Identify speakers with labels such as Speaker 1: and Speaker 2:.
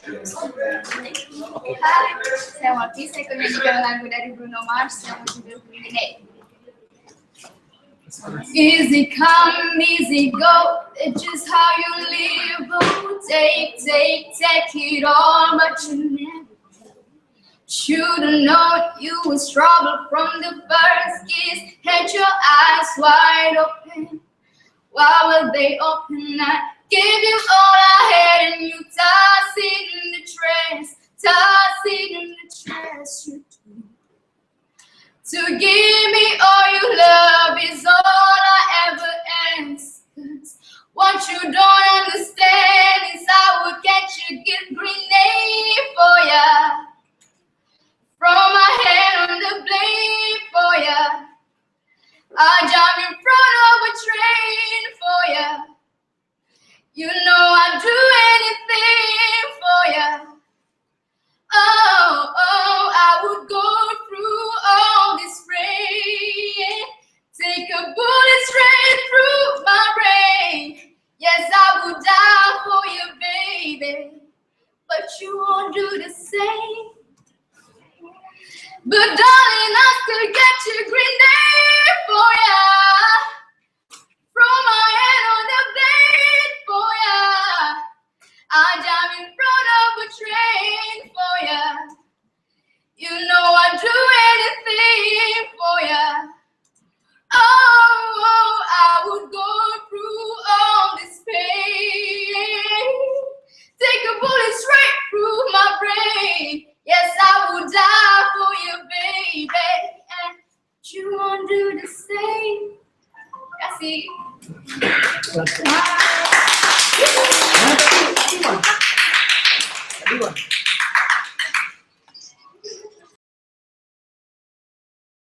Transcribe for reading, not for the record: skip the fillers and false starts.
Speaker 1: Hai, saya MAULFI. Saya akan menyanyikan lagu dari Bruno Mars yang berjudul Begini. Easy come, easy go. It's just how you live. Oh, take it all, but you never should've known you was trouble from the first kiss. Had your eyes wide open. Why were they open? I gave you all I had and you toss it in the trash. Toss it in the trash. You do. To give me all your love is all I ever ask. 'Cause what you don't understand is I would catch a grenade for ya. From my hand on the blade for ya. I jump in front of a train for ya. You know I'd do anything for ya. Oh, I would go through all this rain. Take a bullet straight through my brain. Yes, I would die for you, baby. But you won't do the same. But darling, I still get your grenade for ya. From my hand on the blade for ya. I jump in front of a train for ya. You know I'd do anything for ya. Oh, I would go through all this pain. Take a bullet straight through my brain. Yes, I would die for you, baby. And you won't do the same. Kasih.
Speaker 2: Tadi,